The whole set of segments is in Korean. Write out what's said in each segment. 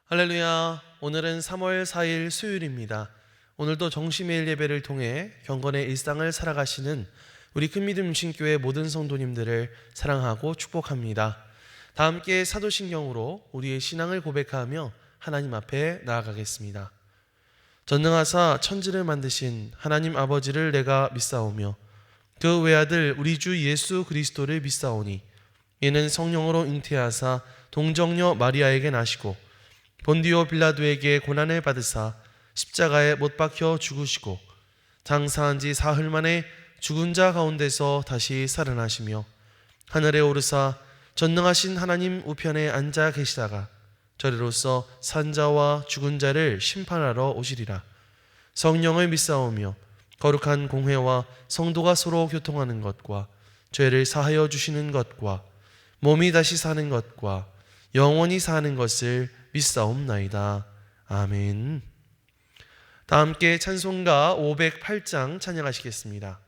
할렐루야. 오늘은 3월 4일 수요일입니다. 오늘도 정시매일 예배를 통해 경건의 일상을 살아가시는 우리 큰믿음 신교회 모든 성도님들을 사랑하고 축복합니다. 다 함께 사도신경으로 우리의 신앙을 고백하며 하나님 앞에 나아가겠습니다. 전능하사 천지를 만드신 하나님 아버지를 내가 믿사오며 그 외아들 우리 주 예수 그리스도를 믿사오니 이는 성령으로 잉태하사 동정녀 마리아에게 나시고 본디오 빌라도에게 고난을 받으사 십자가에 못 박혀 죽으시고 장사한 지 사흘 만에 죽은 자 가운데서 다시 살아나시며 하늘에 오르사 전능하신 하나님 우편에 앉아 계시다가 저리로서 산자와 죽은 자를 심판하러 오시리라. 성령을 믿사오며 거룩한 공회와 성도가 서로 교통하는 것과 죄를 사하여 주시는 것과 몸이 다시 사는 것과 영원히 사는 것을 믿사옵나이다. 아멘. 다 함께 찬송가 508장 찬양하시겠습니다.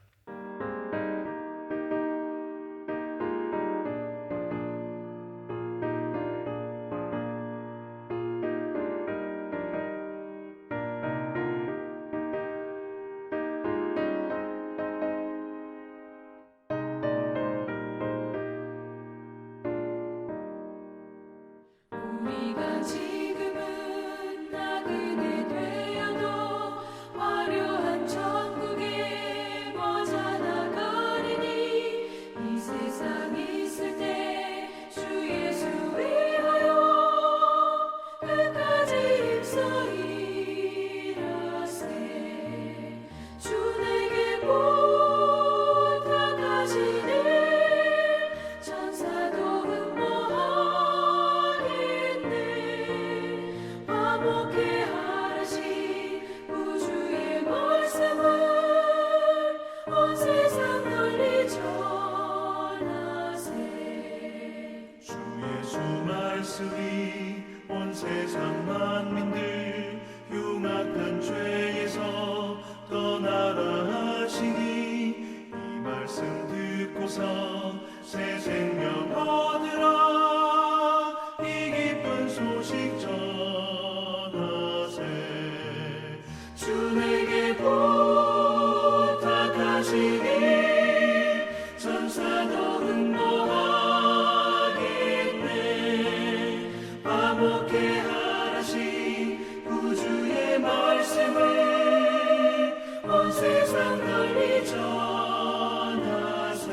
우리가 지금은 나그네 되어도 화려한 천국에 머자 나가리니 이 세상 있을 때 주 예수 위하여 끝까지 힘써 일하세. 주 내게 부탁하시네. 천사도 화목해 하라시 우주의 말씀을 온 세상 널리 전하세. 주 예수 말씀이 온 세상 만민들 흉악한 죄에서 떠나라 하시니 이 말씀 듣고서 새 생명 얻으라. 이 기쁜 소식 전하세. 주 내게 부탁하시니 천사도 응모하겠네. 화목해 하라시 우주의 말씀을 온 세상 널리 전하세.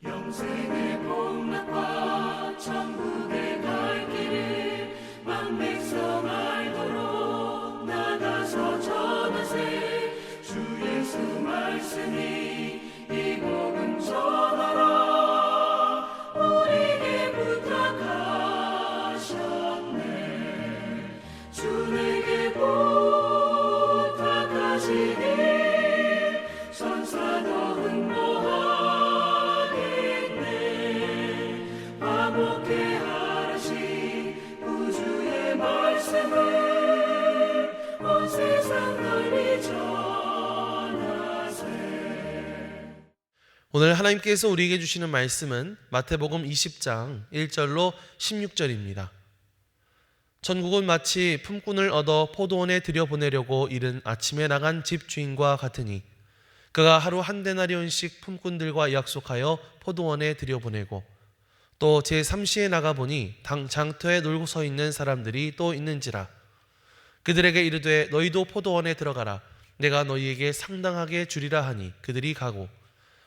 영생의 복락과 천국의 갈 길을 만백성 알도록 나가서 전하세. 주 예수 말씀이 이 복음 전하라. 우리에게 부탁하셨네. 주 내게 부탁하시니 천사도 응모하겠네. 화목해 하라시 우주의 말씀을 온 세상 널리 전하세. 오늘 하나님께서 우리에게 주시는 말씀은 마태복음 20장 1절로 16절입니다. 천국은 마치 품꾼을 얻어 포도원에 들여보내려고 이른 아침에 나간 집주인과 같으니 그가 하루 한 데나리온씩 품꾼들과 약속하여 포도원에 들여보내고 또 제3시에 나가보니 장터에 놀고 서 있는 사람들이 또 있는지라. 그들에게 이르되 너희도 포도원에 들어가라. 내가 너희에게 상당하게 주리라 하니 그들이 가고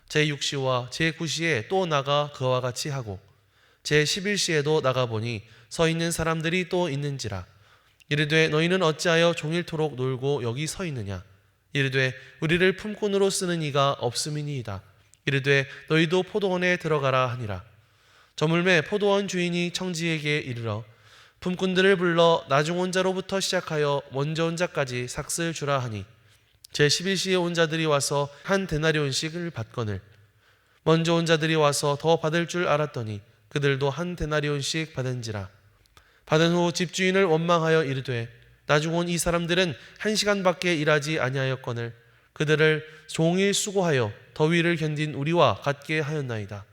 제6시와 제9시에 또 나가 그와 같이 하고 제11시에도 나가보니 서 있는 사람들이 또 있는지라. 이르되 너희는 어찌하여 종일토록 놀고 여기 서 있느냐. 이르되 우리를 품꾼으로 쓰는 이가 없음이니이다. 이르되 너희도 포도원에 들어가라 하니라. 저물매 포도원 주인이 청지에게 이르러 품꾼들을 불러 나중 온 자로부터 시작하여 먼저 온 자까지 삭슬 주라 하니 제11시에 온 자들이 와서 한 데나리온씩을 받거늘 먼저 온 자들이 와서 더 받을 줄 알았더니 그들도 한 데나리온씩 받은지라. 받은 후 집주인을 원망하여 이르되 나중 온 이 사람들은 1시간밖에 일하지 아니하였거늘 그들을 종일 수고하여 더위를 견딘 우리와 같게 하였나이다.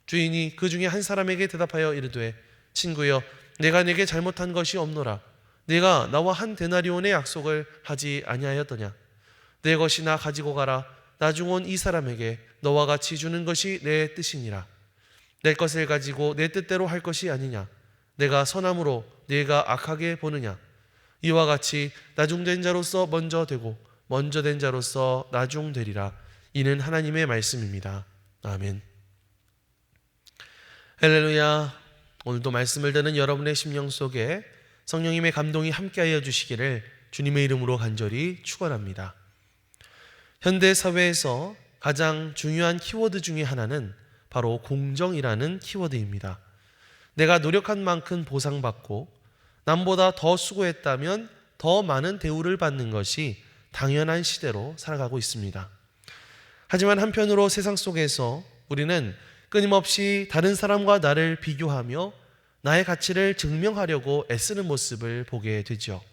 주인이 그 중에 한 사람에게 대답하여 이르되 친구여 내가 내게 잘못한 것이 없노라. 내가 나와 한 데나리온의 약속을 하지 아니하였더냐. 내 것이나 가지고 가라. 나중 온 이 사람에게 너와 같이 주는 것이 내 뜻이니라. 내 것을 가지고 내 뜻대로 할 것이 아니냐. 내가 선함으로 네가 악하게 보느냐. 이와 같이 나중된 자로서 먼저 되고 먼저 된 자로서 나중되리라. 이는 하나님의 말씀입니다. 아멘. 할렐루야. 오늘도 말씀을 듣는 여러분의 심령 속에 성령님의 감동이 함께하여 주시기를 주님의 이름으로 간절히 축원합니다. 현대 사회에서 가장 중요한 키워드 중에 하나는 바로 공정이라는 키워드입니다. 내가 노력한 만큼 보상받고 남보다 더 수고했다면 더 많은 대우를 받는 것이 당연한 시대로 살아가고 있습니다. 하지만 한편으로 세상 속에서 우리는 끊임없이 다른 사람과 나를 비교하며 나의 가치를 증명하려고 애쓰는 모습을 보게 되죠.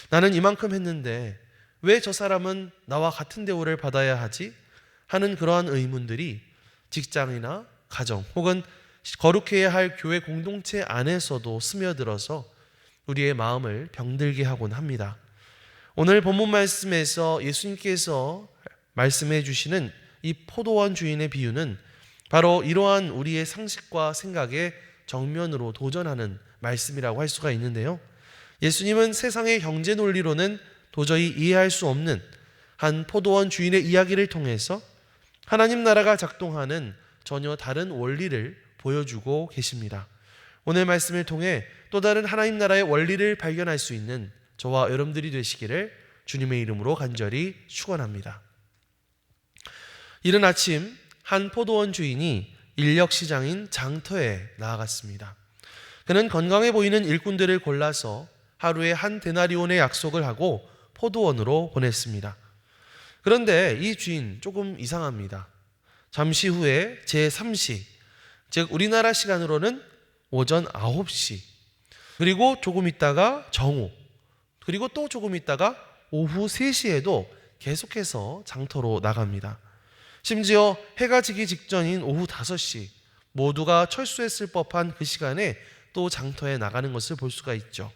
나는 이만큼 했는데 왜 저 사람은 나와 같은 대우를 받아야 하지? 하는 그러한 의문들이 직장이나 가정 혹은 거룩해야 할 교회 공동체 안에서도 스며들어서 우리의 마음을 병들게 하곤 합니다. 오늘 본문 말씀에서 예수님께서 말씀해 주시는 이 포도원 주인의 비유는 바로 이러한 우리의 상식과 생각에 정면으로 도전하는 말씀이라고 할 수가 있는데요. 예수님은 세상의 경제 논리로는 도저히 이해할 수 없는 한 포도원 주인의 이야기를 통해서 하나님 나라가 작동하는 전혀 다른 원리를 보여주고 계십니다. 오늘 말씀을 통해 또 다른 하나님 나라의 원리를 발견할 수 있는 저와 여러분들이 되시기를 주님의 이름으로 간절히 축원합니다. 이른 아침 한 포도원 주인이 인력시장인 장터에 나아갔습니다. 그는 건강해 보이는 일꾼들을 골라서 하루에 한 데나리온의 약속을 하고 포도원으로 보냈습니다. 그런데 이 주인 조금 이상합니다. 잠시 후에 제3시, 즉 우리나라 시간으로는 오전 9시, 그리고 조금 있다가 정오, 그리고 또 조금 있다가 오후 3시에도 계속해서 장터로 나갑니다. 심지어 해가 지기 직전인 오후 5시, 모두가 철수했을 법한 그 시간에 또 장터에 나가는 것을 볼 수가 있죠.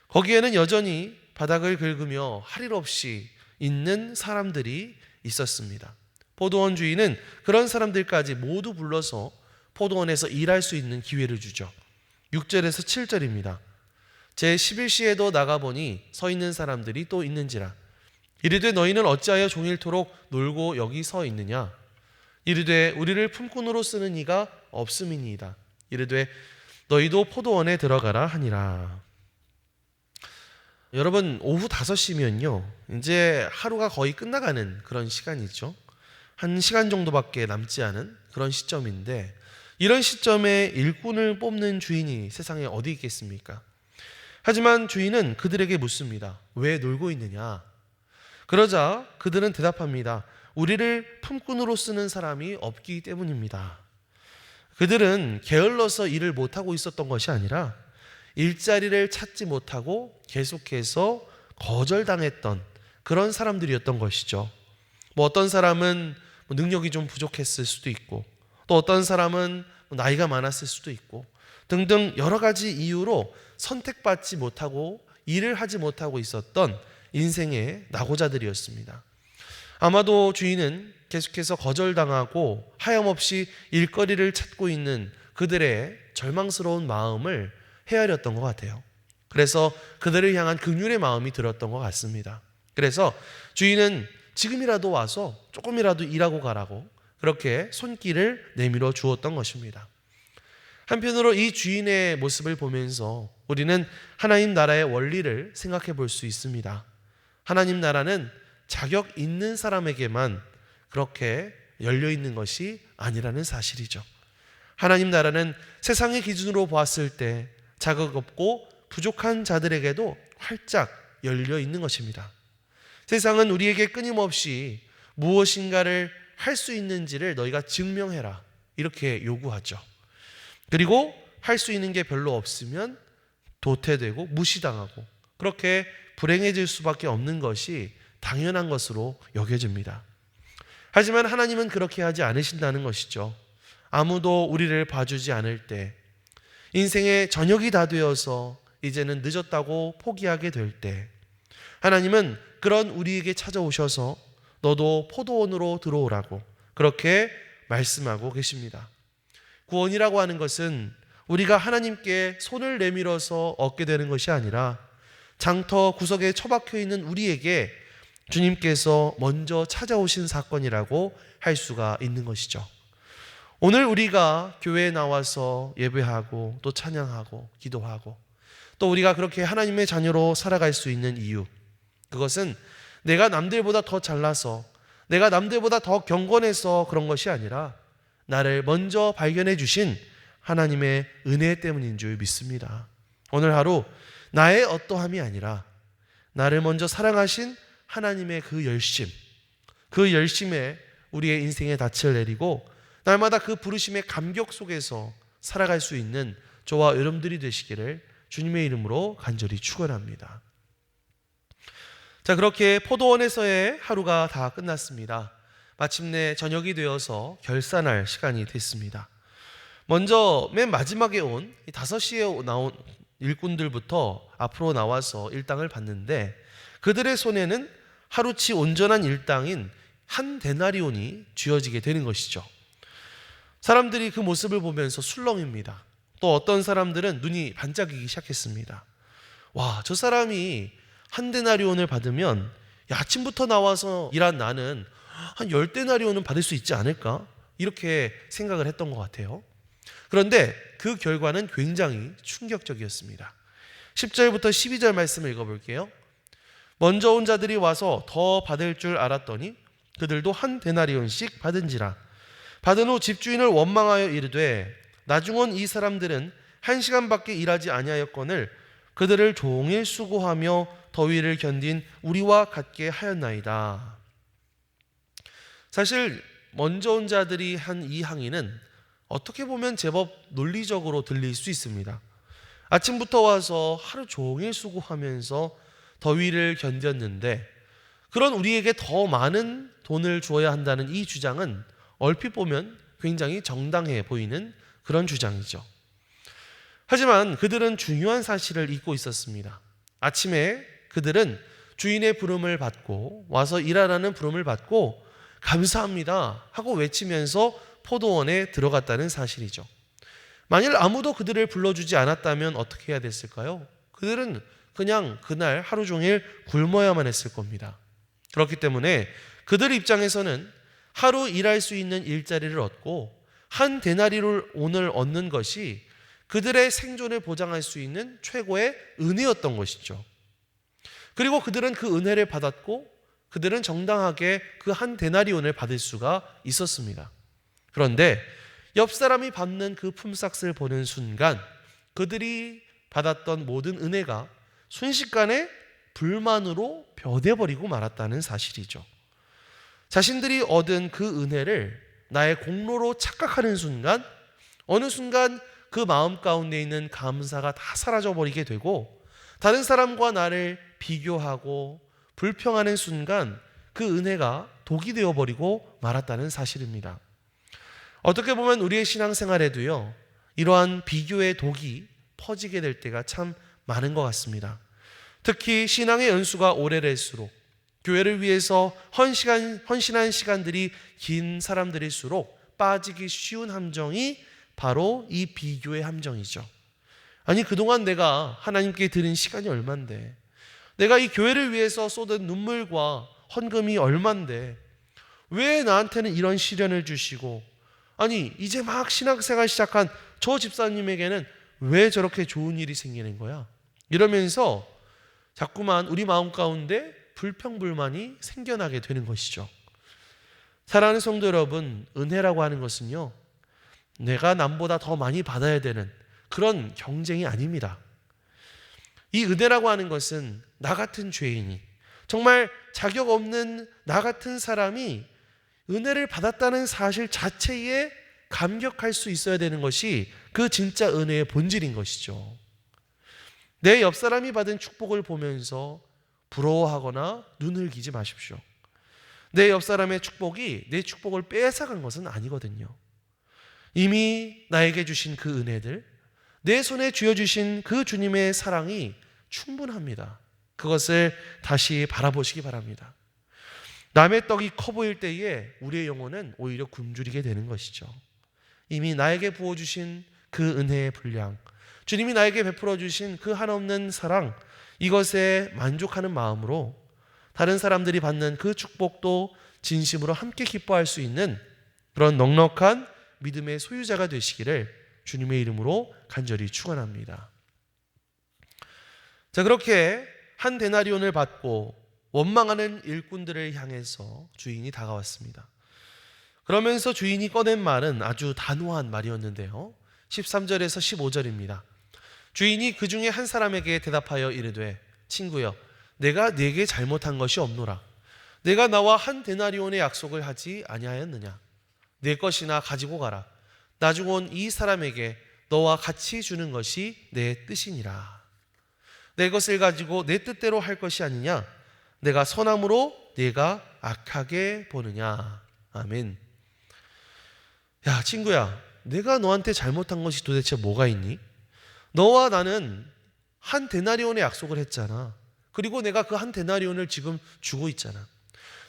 거기에는 여전히 바닥을 긁으며 할 일 없이 있는 사람들이 있었습니다. 포도원 주인은 그런 사람들까지 모두 불러서 포도원에서 일할 수 있는 기회를 주죠. 6절에서 7절입니다. 제11시에도 나가보니 서 있는 사람들이 또 있는지라. 이르되 너희는 어찌하여 종일토록 놀고 여기 서 있느냐. 이르되 우리를 품꾼으로 쓰는 이가 없음이니이다. 이르되 너희도 포도원에 들어가라 하니라. 여러분, 오후 5시면요 이제 하루가 거의 끝나가는 그런 시간이죠. 1시간 정도밖에 남지 않은 그런 시점인데, 이런 시점에 일꾼을 뽑는 주인이 세상에 어디 있겠습니까? 하지만 주인은 그들에게 묻습니다. 왜 놀고 있느냐? 그러자 그들은 대답합니다. 우리를 품꾼으로 쓰는 사람이 없기 때문입니다. 그들은 게을러서 일을 못하고 있었던 것이 아니라 일자리를 찾지 못하고 계속해서 거절당했던 그런 사람들이었던 것이죠. 어떤 사람은 능력이 좀 부족했을 수도 있고, 또 어떤 사람은 나이가 많았을 수도 있고 등등 여러 가지 이유로 선택받지 못하고 일을 하지 못하고 있었던 인생의 낙오자들이었습니다. 아마도 주인은 계속해서 거절당하고 하염없이 일거리를 찾고 있는 그들의 절망스러운 마음을 헤아렸던 것 같아요. 그래서 그들을 향한 긍휼의 마음이 들었던 것 같습니다. 그래서 주인은 지금이라도 와서 조금이라도 일하고 가라고 그렇게 손길을 내밀어 주었던 것입니다. 한편으로 이 주인의 모습을 보면서 우리는 하나님 나라의 원리를 생각해 볼 수 있습니다. 하나님 나라는 자격 있는 사람에게만 그렇게 열려 있는 것이 아니라는 사실이죠. 하나님 나라는 세상의 기준으로 보았을 때 자격 없고 부족한 자들에게도 활짝 열려 있는 것입니다. 세상은 우리에게 끊임없이 무엇인가를 할 수 있는지를 너희가 증명해라 이렇게 요구하죠. 그리고 할 수 있는 게 별로 없으면 도태되고 무시당하고 그렇게 불행해질 수밖에 없는 것이 당연한 것으로 여겨집니다. 하지만 하나님은 그렇게 하지 않으신다는 것이죠. 아무도 우리를 봐주지 않을 때, 인생의 저녁이 다 되어서 이제는 늦었다고 포기하게 될 때, 하나님은 그런 우리에게 찾아오셔서 너도 포도원으로 들어오라고 그렇게 말씀하고 계십니다. 구원이라고 하는 것은 우리가 하나님께 손을 내밀어서 얻게 되는 것이 아니라 장터 구석에 처박혀 있는 우리에게 주님께서 먼저 찾아오신 사건이라고 할 수가 있는 것이죠. 오늘 우리가 교회에 나와서 예배하고 또 찬양하고 기도하고 또 우리가 그렇게 하나님의 자녀로 살아갈 수 있는 이유, 그것은 내가 남들보다 더 잘나서 내가 남들보다 더 경건해서 그런 것이 아니라 나를 먼저 발견해 주신 하나님의 은혜 때문인 줄 믿습니다. 오늘 하루 나의 어떠함이 아니라 나를 먼저 사랑하신 하나님의 그 열심에 우리의 인생의 닻을 내리고 날마다 그 부르심의 감격 속에서 살아갈 수 있는 저와 여러분들이 되시기를 주님의 이름으로 간절히 축원합니다. 자, 그렇게 포도원에서의 하루가 다 끝났습니다. 마침내 저녁이 되어서 결산할 시간이 됐습니다. 먼저 맨 마지막에 온 5시에 나온 일꾼들부터 앞으로 나와서 일당을 받는데 그들의 손에는 하루치 온전한 일당인 한 데나리온이 쥐어지게 되는 것이죠. 사람들이 그 모습을 보면서 술렁입니다. 또 어떤 사람들은 눈이 반짝이기 시작했습니다. 와, 저 사람이 한 데나리온을 받으면 아침부터 나와서 일한 나는 한 10데나리온은 받을 수 있지 않을까? 이렇게 생각을 했던 것 같아요. 그런데 그 결과는 굉장히 충격적이었습니다. 10절부터 12절 말씀을 읽어볼게요. 먼저 온 자들이 와서 더 받을 줄 알았더니 그들도 한 데나리온씩 받은지라. 받은 후 집주인을 원망하여 이르되 나중 온 이 사람들은 1시간밖에 일하지 아니하였거늘 그들을 종일 수고하며 더위를 견딘 우리와 같게 하였나이다. 사실 먼저 온 자들이 한 이 항의는 어떻게 보면 제법 논리적으로 들릴 수 있습니다. 아침부터 와서 하루 종일 수고하면서 더위를 견뎠는데 그런 우리에게 더 많은 돈을 주어야 한다는 이 주장은 얼핏 보면 굉장히 정당해 보이는 그런 주장이죠. 하지만 그들은 중요한 사실을 잊고 있었습니다. 아침에 그들은 주인의 부름을 받고 와서 일하라는 부름을 받고 감사합니다 하고 외치면서 포도원에 들어갔다는 사실이죠. 만일 아무도 그들을 불러주지 않았다면 어떻게 해야 됐을까요? 그들은 그냥 그날 하루 종일 굶어야만 했을 겁니다. 그렇기 때문에 그들 입장에서는 하루 일할 수 있는 일자리를 얻고 한 데나리를 오늘 얻는 것이 그들의 생존을 보장할 수 있는 최고의 은혜였던 것이죠. 그리고 그들은 그 은혜를 받았고 그들은 정당하게 그 한 데나리온을 받을 수가 있었습니다. 그런데 옆 사람이 받는 그 품삯을 보는 순간 그들이 받았던 모든 은혜가 순식간에 불만으로 변해버리고 말았다는 사실이죠. 자신들이 얻은 그 은혜를 나의 공로로 착각하는 순간 어느 순간 그 마음 가운데 있는 감사가 다 사라져버리게 되고 다른 사람과 나를 비교하고 불평하는 순간 그 은혜가 독이 되어버리고 말았다는 사실입니다. 어떻게 보면 우리의 신앙생활에도요 이러한 비교의 독이 퍼지게 될 때가 참 많은 것 같습니다. 특히 신앙의 연수가 오래될수록 교회를 위해서 헌신한 시간들이 긴 사람들일수록 빠지기 쉬운 함정이 바로 이 비교의 함정이죠. 아니 그동안 내가 하나님께 드린 시간이 얼만데 내가 이 교회를 위해서 쏟은 눈물과 헌금이 얼만데 왜 나한테는 이런 시련을 주시고 아니 이제 막 신앙생활 시작한 저 집사님에게는 왜 저렇게 좋은 일이 생기는 거야? 이러면서 자꾸만 우리 마음 가운데 불평불만이 생겨나게 되는 것이죠. 사랑하는 성도 여러분, 은혜라고 하는 것은요 내가 남보다 더 많이 받아야 되는 그런 경쟁이 아닙니다. 이 은혜라고 하는 것은 나 같은 죄인이 정말 자격 없는 나 같은 사람이 은혜를 받았다는 사실 자체에 감격할 수 있어야 되는 것이 그 진짜 은혜의 본질인 것이죠. 내 옆 사람이 받은 축복을 보면서 부러워하거나 눈을 기지 마십시오. 내 옆 사람의 축복이 내 축복을 빼앗아간 것은 아니거든요. 이미 나에게 주신 그 은혜들, 내 손에 쥐어주신 그 주님의 사랑이 충분합니다. 그것을 다시 바라보시기 바랍니다. 남의 떡이 커 보일 때에 우리의 영혼은 오히려 굶주리게 되는 것이죠. 이미 나에게 부어주신 그 은혜의 분량, 주님이 나에게 베풀어 주신 그 한없는 사랑, 이것에 만족하는 마음으로 다른 사람들이 받는 그 축복도 진심으로 함께 기뻐할 수 있는 그런 넉넉한 믿음의 소유자가 되시기를 주님의 이름으로 간절히 축원합니다. 자, 그렇게 한 데나리온을 받고 원망하는 일꾼들을 향해서 주인이 다가왔습니다. 그러면서 주인이 꺼낸 말은 아주 단호한 말이었는데요. 13절에서 15절입니다. 주인이 그 중에 한 사람에게 대답하여 이르되, 친구여, 내가 네게 잘못한 것이 없노라. 내가 나와 한 데나리온의 약속을 하지 아니하였느냐? 내 것이나 가지고 가라. 나중 온 이 사람에게 너와 같이 주는 것이 내 뜻이니라. 내 것을 가지고 내 뜻대로 할 것이 아니냐? 내가 선함으로 네가 악하게 보느냐? 아멘. 야, 친구야, 내가 너한테 잘못한 것이 도대체 뭐가 있니? 너와 나는 한 데나리온의 약속을 했잖아. 그리고 내가 그 한 데나리온을 지금 주고 있잖아.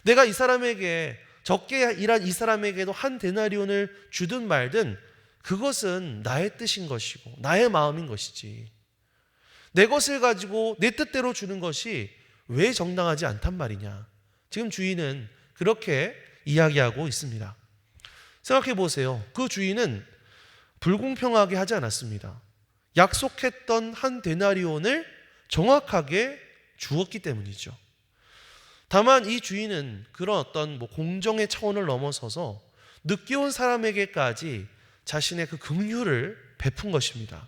내가 이 사람에게, 적게 일한 이 사람에게도 한 데나리온을 주든 말든 그것은 나의 뜻인 것이고 나의 마음인 것이지. 내 것을 가지고 내 뜻대로 주는 것이 왜 정당하지 않단 말이냐. 지금 주인은 그렇게 이야기하고 있습니다. 생각해 보세요. 그 주인은 불공평하게 하지 않았습니다. 약속했던 한 데나리온을 정확하게 주었기 때문이죠. 다만 이 주인은 그런 어떤 공정의 차원을 넘어서서 늦게 온 사람에게까지 자신의 그 긍휼을 베푼 것입니다.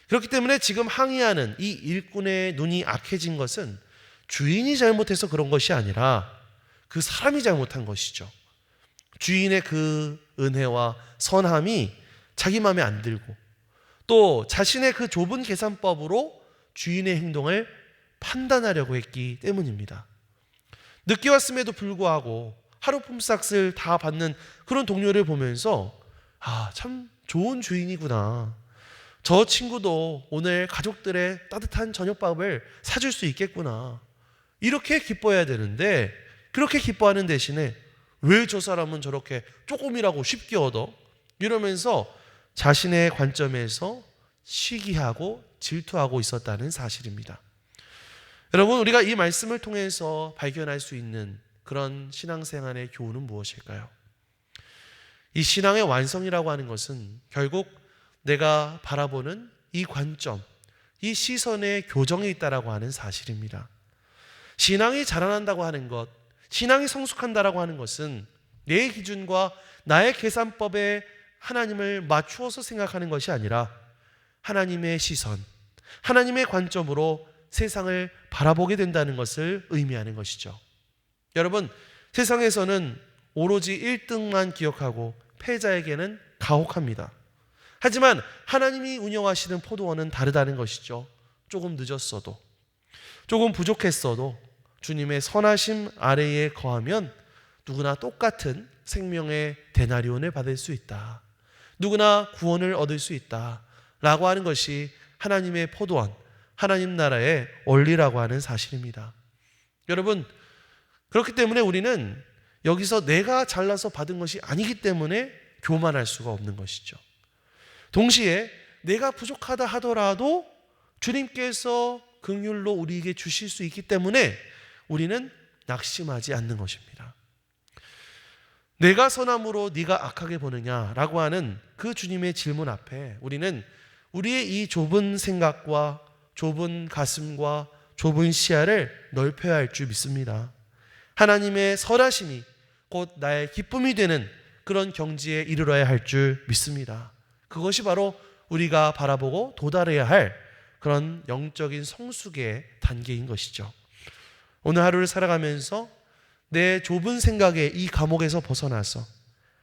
그렇기 때문에 지금 항의하는 이 일꾼의 눈이 악해진 것은 주인이 잘못해서 그런 것이 아니라 그 사람이 잘못한 것이죠. 주인의 그 은혜와 선함이 자기 마음에 안 들고 또 자신의 그 좁은 계산법으로 주인의 행동을 판단하려고 했기 때문입니다. 늦게 왔음에도 불구하고 하루 품삯을 다 받는 그런 동료를 보면서 참 좋은 주인이구나. 저 친구도 오늘 가족들의 따뜻한 저녁밥을 사줄 수 있겠구나. 이렇게 기뻐해야 되는데 그렇게 기뻐하는 대신에 왜 저 사람은 저렇게 조금이라고 쉽게 얻어? 이러면서 자신의 관점에서 시기하고 질투하고 있었다는 사실입니다. 여러분, 우리가 이 말씀을 통해서 발견할 수 있는 그런 신앙생활의 교훈은 무엇일까요? 이 신앙의 완성이라고 하는 것은 결국 내가 바라보는 이 관점, 이 시선의 교정에 있다라고 하는 사실입니다. 신앙이 자라난다고 하는 것, 신앙이 성숙한다라고 하는 것은 내 기준과 나의 계산법에 하나님을 맞추어서 생각하는 것이 아니라 하나님의 시선, 하나님의 관점으로 세상을 바라보게 된다는 것을 의미하는 것이죠. 여러분, 세상에서는 오로지 1등만 기억하고 패자에게는 가혹합니다. 하지만 하나님이 운영하시는 포도원은 다르다는 것이죠. 조금 늦었어도, 조금 부족했어도 주님의 선하심 아래에 거하면 누구나 똑같은 생명의 데나리온을 받을 수 있다. 누구나 구원을 얻을 수 있다. 라고 하는 것이 하나님의 포도원, 하나님 나라의 원리라고 하는 사실입니다. 여러분, 그렇기 때문에 우리는 여기서 내가 잘나서 받은 것이 아니기 때문에 교만할 수가 없는 것이죠. 동시에 내가 부족하다 하더라도 주님께서 긍휼로 우리에게 주실 수 있기 때문에 우리는 낙심하지 않는 것입니다. 내가 선함으로 네가 악하게 보느냐라고 하는 그 주님의 질문 앞에 우리는 우리의 이 좁은 생각과 좁은 가슴과 좁은 시야를 넓혀야 할 줄 믿습니다. 하나님의 선하심이 곧 나의 기쁨이 되는 그런 경지에 이르러야 할 줄 믿습니다. 그것이 바로 우리가 바라보고 도달해야 할 그런 영적인 성숙의 단계인 것이죠. 오늘 하루를 살아가면서 내 좁은 생각의 이 감옥에서 벗어나서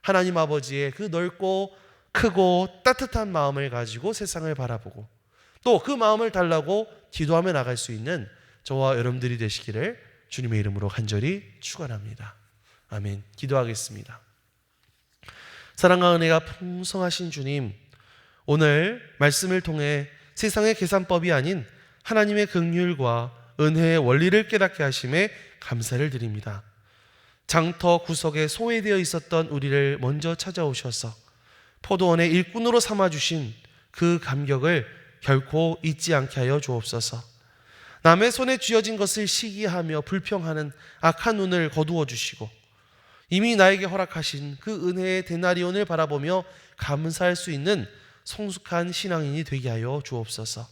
하나님 아버지의 그 넓고 크고 따뜻한 마음을 가지고 세상을 바라보고 또 그 마음을 달라고 기도하며 나갈 수 있는 저와 여러분들이 되시기를 주님의 이름으로 간절히 축원합니다. 아멘. 기도하겠습니다. 사랑과 은혜가 풍성하신 주님, 오늘 말씀을 통해 세상의 계산법이 아닌 하나님의 긍휼과 은혜의 원리를 깨닫게 하심에 감사를 드립니다. 장터 구석에 소외되어 있었던 우리를 먼저 찾아오셔서 포도원의 일꾼으로 삼아주신 그 감격을 결코 잊지 않게 하여 주옵소서. 남의 손에 쥐어진 것을 시기하며 불평하는 악한 눈을 거두어 주시고 이미 나에게 허락하신 그 은혜의 데나리온을 바라보며 감사할 수 있는 성숙한 신앙인이 되게 하여 주옵소서.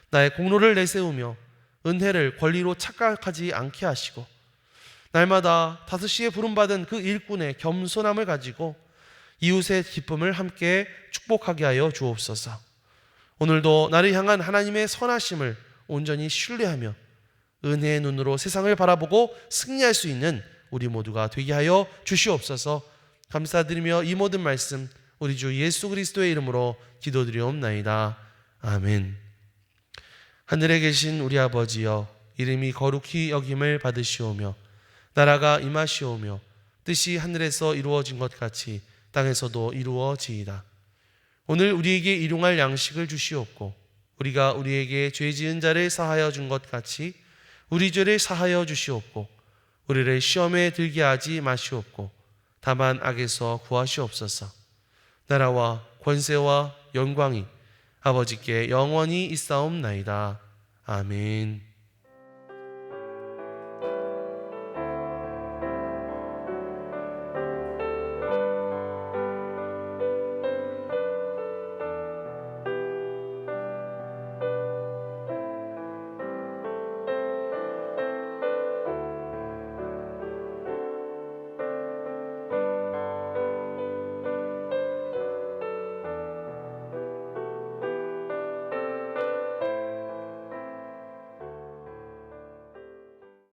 나의 공로를 내세우며 은혜를 권리로 착각하지 않게 하시고 날마다 5시에 부름받은 그 일꾼의 겸손함을 가지고 이웃의 기쁨을 함께 축복하게 하여 주옵소서. 오늘도 나를 향한 하나님의 선하심을 온전히 신뢰하며 은혜의 눈으로 세상을 바라보고 승리할 수 있는 우리 모두가 되게 하여 주시옵소서. 감사드리며 이 모든 말씀 우리 주 예수 그리스도의 이름으로 기도드리옵나이다. 아멘. 하늘에 계신 우리 아버지여, 이름이 거룩히 여김을 받으시오며 나라가 임하시오며 뜻이 하늘에서 이루어진 것 같이 땅에서도 이루어지이다. 오늘 우리에게 일용할 양식을 주시옵고 우리가 우리에게 죄 지은 자를 사하여 준 것 같이 우리 죄를 사하여 주시옵고 우리를 시험에 들게 하지 마시옵고 다만 악에서 구하시옵소서. 나라와 권세와 영광이 아버지께 영원히 있사옵나이다. 아멘.